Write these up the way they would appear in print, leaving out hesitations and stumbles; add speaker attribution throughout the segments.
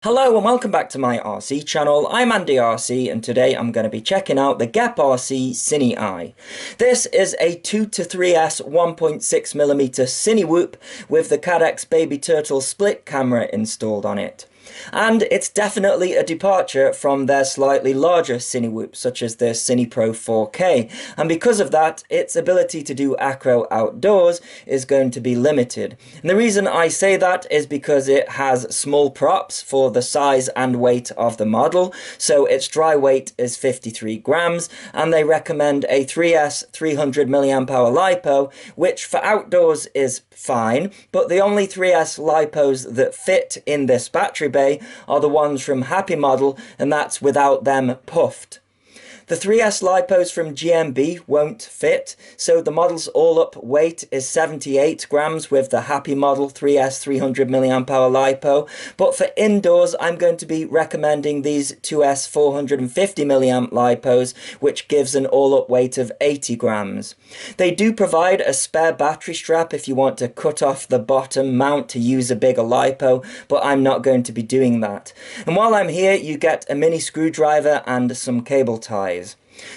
Speaker 1: Hello and welcome back to my RC channel. I'm AndyRC and today I'm going to be checking out the GepRC CineEye. This is a 2 to 3S 1.6mm CineWhoop with the Cadex Baby Turtle split camera installed on it. And it's definitely a departure from their slightly larger CineWhoops, such as the CinePro 4K, and because of that, its ability to do acro outdoors is going to be limited. And the reason I say that is because it has small props for the size and weight of the model, so its dry weight is 53 grams, and they recommend a 3S 300 mAh LiPo, which for outdoors is fine, but the only 3S LiPos that fit in this battery bay are the ones from Happy Model, and that's without them puffed. The 3S LiPos from GMB won't fit, so the model's all-up weight is 78 grams with the Happy Model 3S 300 mAh LiPo, but for indoors I'm going to be recommending these 2S 450 mAh LiPos, which gives an all-up weight of 80 grams. They do provide a spare battery strap if you want to cut off the bottom mount to use a bigger LiPo, but I'm not going to be doing that. And while I'm here, you get a mini screwdriver and some cable ties.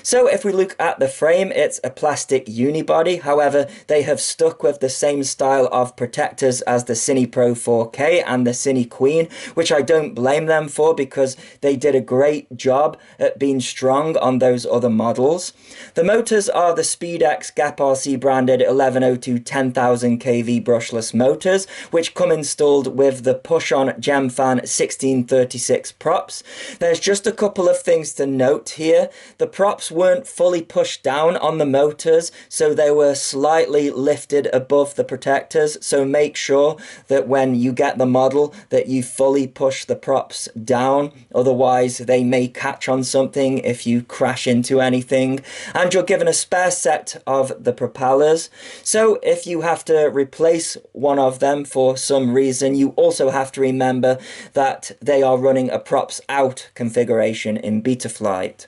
Speaker 1: So if we look at the frame, it's a plastic unibody. However, they have stuck with the same style of protectors as the CinePro 4K and the Cine Queen, which I don't blame them for because they did a great job at being strong on those other models. The motors are the SpeedX GepRC branded 1102 10,000 kV brushless motors, which come installed with the push-on Gemfan 1636 props. There's just a couple of things to note here. The props weren't fully pushed down on the motors, so they were slightly lifted above the protectors, so make sure that when you get the model that you fully push the props down, otherwise they may catch on something if you crash into anything. And you're given a spare set of the propellers, so if you have to replace one of them for some reason, you also have to remember that they are running a props out configuration in Betaflight.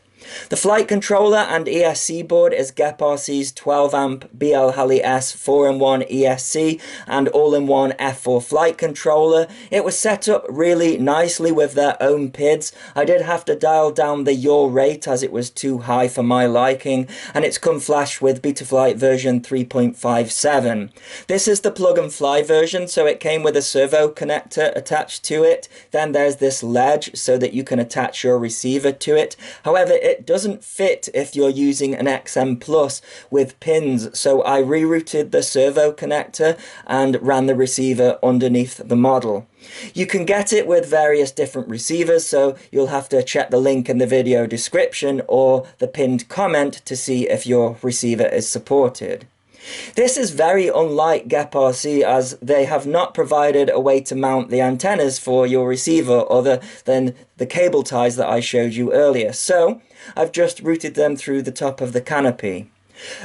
Speaker 1: The flight controller and ESC board is GepRC's 12-amp BL Heli S 4-in-1 ESC and all-in-one F4 flight controller. It was set up really nicely with their own PIDs. I did have to dial down the yaw rate as it was too high for my liking, and it's come flash with Betaflight version 3.57. This is the plug-and-fly version, so it came with a servo connector attached to it. Then there's this ledge so that you can attach your receiver to it. However, it doesn't fit if you're using an XM Plus with pins, so I rerouted the servo connector and ran the receiver underneath the model. You can get it with various different receivers, so you'll have to check the link in the video description or the pinned comment to see if your receiver is supported. This is very unlike GepRC, as they have not provided a way to mount the antennas for your receiver other than the cable ties that I showed you earlier, so I've just routed them through the top of the canopy.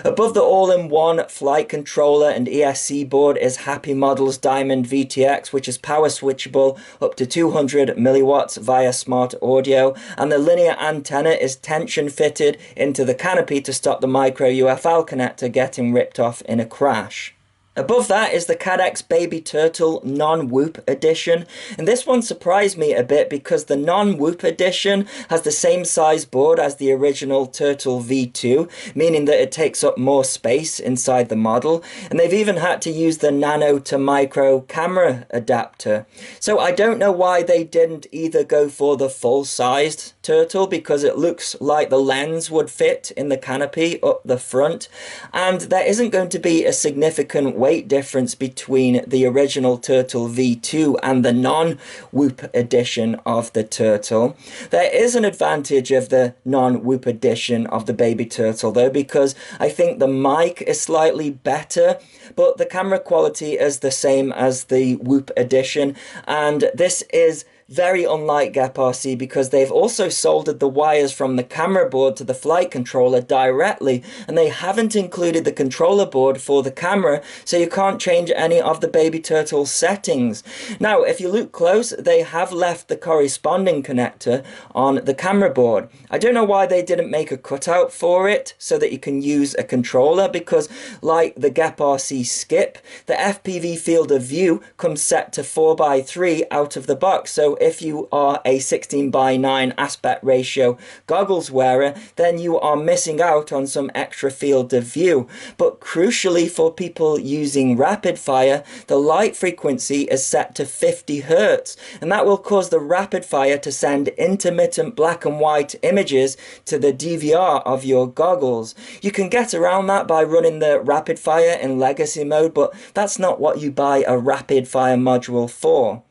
Speaker 1: Above the all-in-one flight controller and ESC board is Happy Model's Diamond VTX, which is power switchable up to 200 milliwatts via smart audio, and the linear antenna is tension fitted into the canopy to stop the micro UFL connector getting ripped off in a crash. Above that is the Cadex Baby Turtle non-Whoop edition, and this one surprised me a bit because the non-Whoop edition has the same size board as the original Turtle V2, meaning that it takes up more space inside the model, and they've even had to use the nano to micro camera adapter. So I don't know why they didn't either go for the full-sized Turtle, because it looks like the lens would fit in the canopy up the front, and there isn't going to be a significant weight difference between the original Turtle V2 and the non-Whoop edition of the Turtle. There is an advantage of the non-Whoop edition of the Baby Turtle though, because I think the mic is slightly better, but the camera quality is the same as the Whoop edition, and this is very unlike GepRC because they've also soldered the wires from the camera board to the flight controller directly, and they haven't included the controller board for the camera, so you can't change any of the Baby Turtle settings. Now, if you look close, they have left the corresponding connector on the camera board. I don't know why they didn't make a cutout for it so that you can use a controller, because like the GepRC Skip, the FPV field of view comes set to 4x3 out of the box, so if you are a 16:9 aspect ratio goggles wearer, then you are missing out on some extra field of view. But crucially, for people using rapid fire, the light frequency is set to 50 Hz, and that will cause the rapid fire to send intermittent black and white images to the DVR of your goggles. You can get around that by running the rapid fire in legacy mode, but that's not what you buy a rapid fire module for.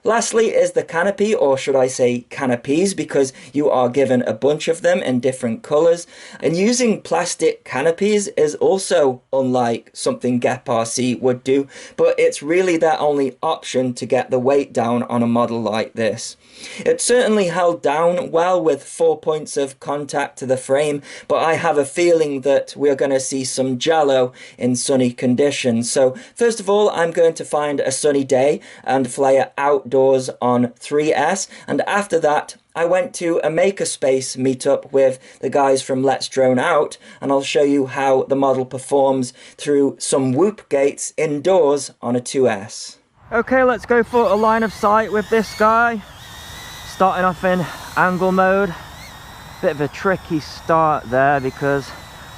Speaker 1: Lastly is the canopy, or should I say canopies, because you are given a bunch of them in different colours. And using plastic canopies is also unlike something GepRC would do, but it's really their only option to get the weight down on a model like this. It certainly held down well with 4 points of contact to the frame, but I have a feeling that we're going to see some jello in sunny conditions. So first of all, I'm going to find a sunny day and fly it outdoors on 3S, and after that I went to a makerspace meetup with the guys from Let's Drone Out, and I'll show you how the model performs through some whoop gates indoors on a 2S. Okay, let's go for a line of sight with this guy. Starting off in angle mode. Bit of a tricky start there because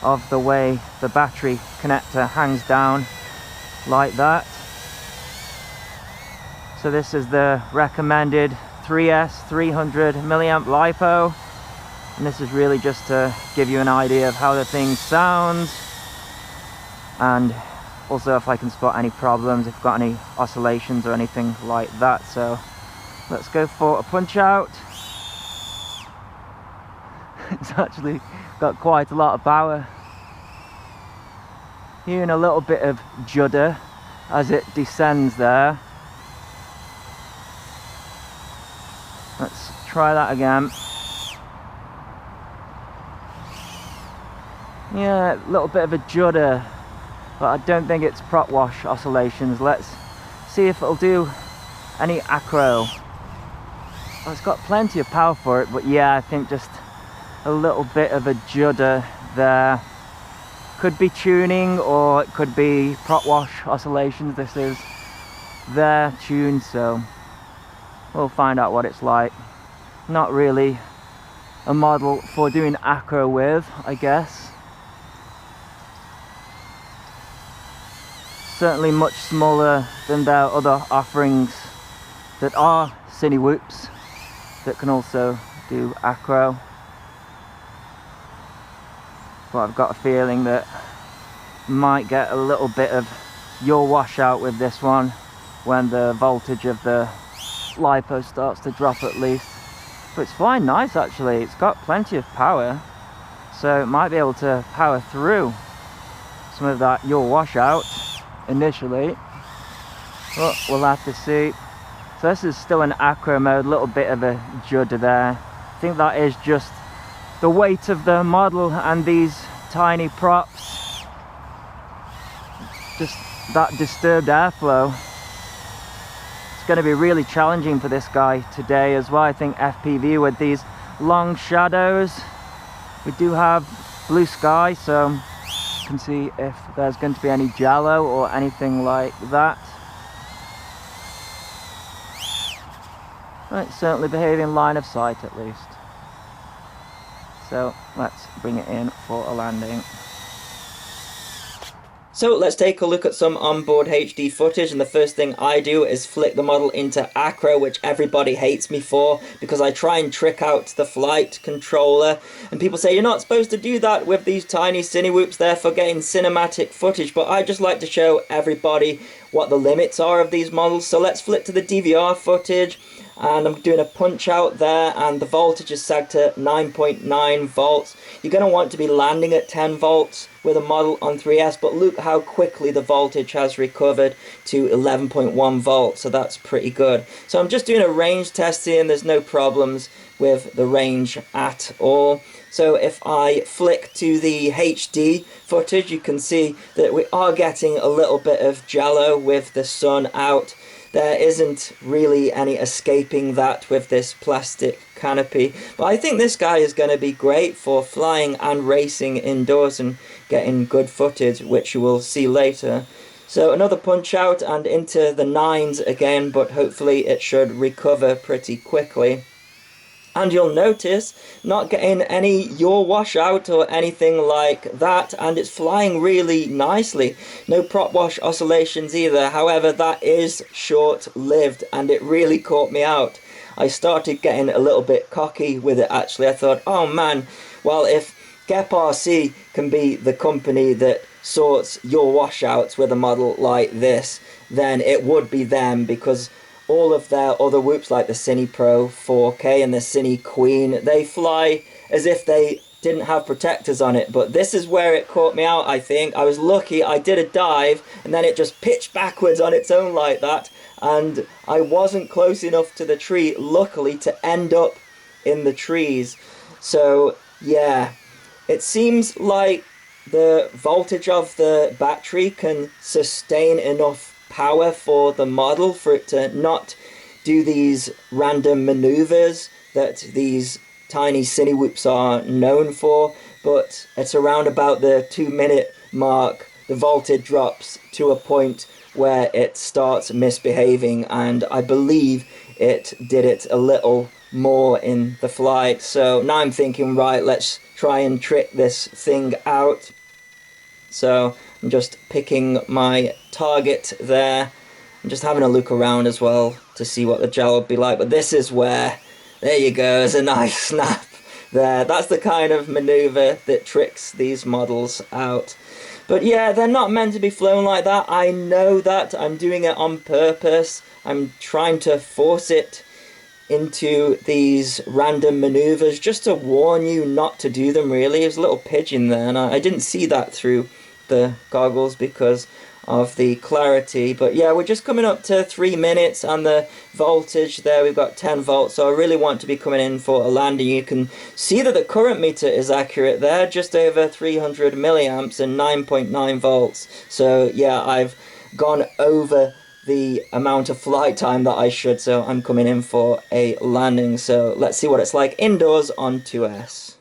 Speaker 1: of the way the battery connector hangs down like that. So this is the recommended 3S 300 milliamp LiPo, and this is really just to give you an idea of how the thing sounds, and also if I can spot any problems, if I've got any oscillations or anything like that. So let's go for a punch out. It's actually got quite a lot of power. Hearing a little bit of judder as it descends there. Let's try that again. Yeah, a little bit of a judder, but I don't think it's prop wash oscillations. Let's see if it'll do any acro. Well, it's got plenty of power for it, but yeah, I think just a little bit of a judder there. Could be tuning, or it could be prop wash oscillations. This is their tune, so we'll find out what it's like. Not really a model for doing acro with, I guess. Certainly much smaller than their other offerings that are cine whoops that can also do acro. But I've got a feeling that might get a little bit of yaw washout with this one when the voltage of the LiPo starts to drop at least. But it's flying nice actually, it's got plenty of power, so it might be able to power through some of that yaw washout initially, but we'll have to see. So this is still in acro mode, a little bit of a judder there. I think that is just the weight of the model and these tiny props, just that disturbed airflow. It's going to be really challenging for this guy today as well. I think FPV with these long shadows. We do have blue sky, so you can see if there's going to be any jello or anything like that. It's certainly behaving line of sight at least. So let's bring it in for a landing. So let's take a look at some onboard HD footage, and the first thing I do is flick the model into acro, which everybody hates me for because I try and trick out the flight controller, and people say you're not supposed to do that with these tiny cine whoops, they're for getting cinematic footage, but I just like to show everybody what the limits are of these models. So let's flip to the DVR footage, and I'm doing a punch out there, and the voltage is set to 9.9 volts. You're going to want to be landing at 10 volts with a model on 3S, but look how quickly the voltage has recovered to 11.1 volts, so that's pretty good. So I'm just doing a range test here, and there's no problems with the range at all. So if I flick to the HD footage, you can see that we are getting a little bit of jello with the sun out. There isn't really any escaping that with this plastic canopy, but I think this guy is going to be great for flying and racing indoors and getting good footage, which you will see later. So another punch out and into the 9s again, but hopefully it should recover pretty quickly. And you'll notice not getting any yaw washout or anything like that, and it's flying really nicely. No prop wash oscillations either. However, that is short-lived and it really caught me out. I started getting a little bit cocky with it actually. I thought, oh man, well, if GepRC can be the company that sorts yaw washouts with a model like this, then it would be them, because all of their other whoops like the Cine Pro 4K and the Cine Queen, they fly as if they didn't have protectors on it. But this is where it caught me out, I think. I was lucky, I did a dive and then it just pitched backwards on its own like that, and I wasn't close enough to the tree, luckily, to end up in the trees. So yeah, it seems like the voltage of the battery can sustain enough power for the model for it to not do these random maneuvers that these tiny Cine whoops are known for. But it's around about the 2-minute mark, the voltage drops to a point where it starts misbehaving, and I believe it did it a little more in the flight. So now I'm thinking, right, let's try and trick this thing out. So I'm just picking my target there. I'm just having a look around as well to see what the gel would be like. But this is where, there you go, there's a nice snap there. That's the kind of maneuver that tricks these models out. But yeah, they're not meant to be flown like that. I know that. I'm doing it on purpose. I'm trying to force it into these random maneuvers just to warn you not to do them, really. There's a little pigeon there, and I didn't see that through the goggles because of the clarity. But yeah, we're just coming up to 3 minutes, and the voltage there, we've got 10 volts, so I really want to be coming in for a landing. You can see that the current meter is accurate there, just over 300 milliamps and 9.9 volts. So yeah, I've gone over the amount of flight time that I should, so I'm coming in for a landing. So let's see what it's like indoors on 2S.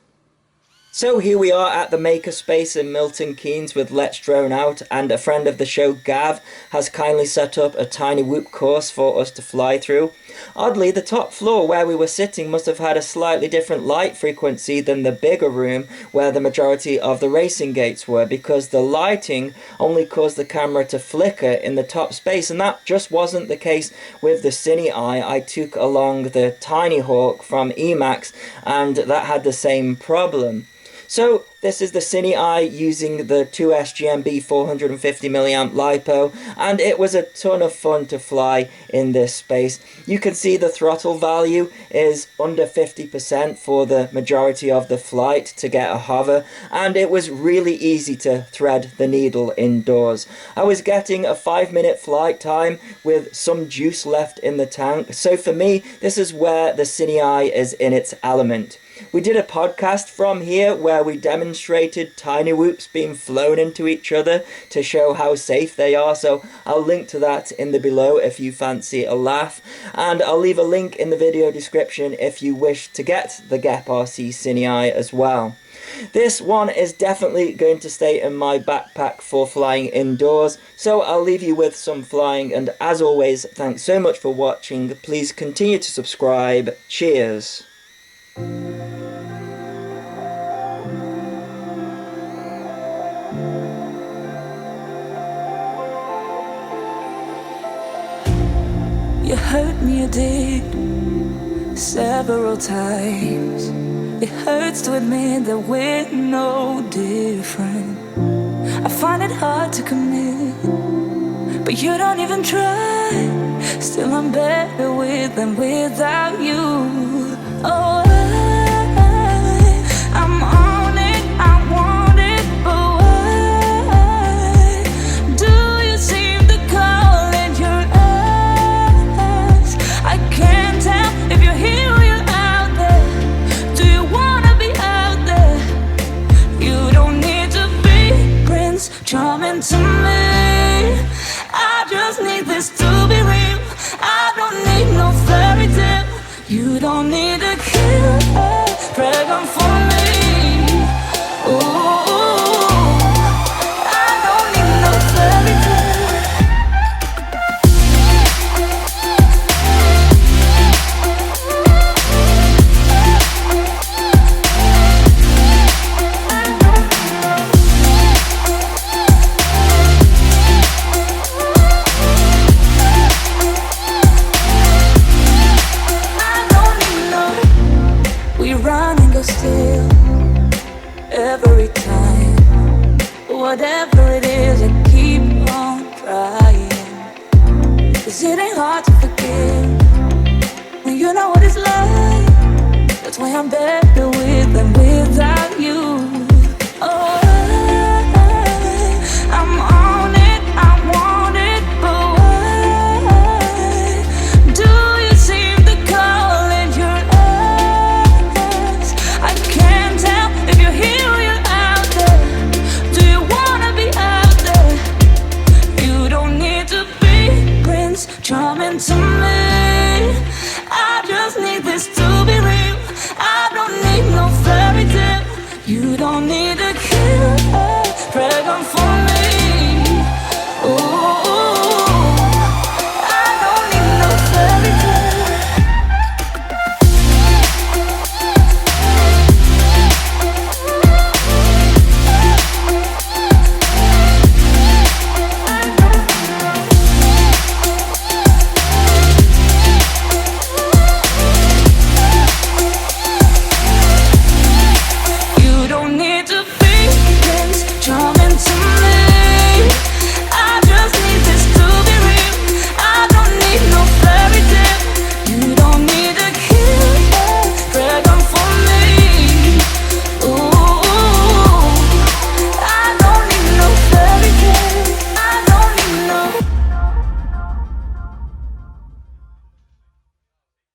Speaker 1: So here we are at the Makerspace in Milton Keynes with Let's Drone Out, and a friend of the show, Gav, has kindly set up a tiny whoop course for us to fly through. Oddly, the top floor where we were sitting must have had a slightly different light frequency than the bigger room where the majority of the racing gates were, because the lighting only caused the camera to flicker in the top space, and that just wasn't the case with the CineEye I took along the Tiny Hawk from Emax, and that had the same problem. So this is the CineEye using the 2S GMB 450mAh LiPo, and it was a ton of fun to fly in this space. You can see the throttle value is under 50% for the majority of the flight to get a hover, and it was really easy to thread the needle indoors. I was getting a 5-minute flight time with some juice left in the tank, so for me this is where the CineEye is in its element. We did a podcast from here where we demonstrated tiny whoops being flown into each other to show how safe they are, so I'll link to that in the below if you fancy a laugh, and I'll leave a link in the video description if you wish to get the GepRC CineEye as well. This one is definitely going to stay in my backpack for flying indoors, so I'll leave you with some flying, and as always, thanks so much for watching. Please continue to subscribe. Cheers.
Speaker 2: You hurt me, you did, several times. It hurts to admit that we're no different. I find it hard to commit, but you don't even try. Still I'm better with than without you. Oh, I'm on it, I want it, but why do you seem to call in your eyes? I can't tell if you're here or you're out there. Do you wanna be out there? You don't need to be Prince Charming to me. I just need this to be real. I don't need no fairy tale. You don't need to kill a dragon for me. Ooh, I don't need no fairy tale. whatever it is, I keep on trying. 'Cause it ain't hard to forgive when you know what it's like. That's why I'm better.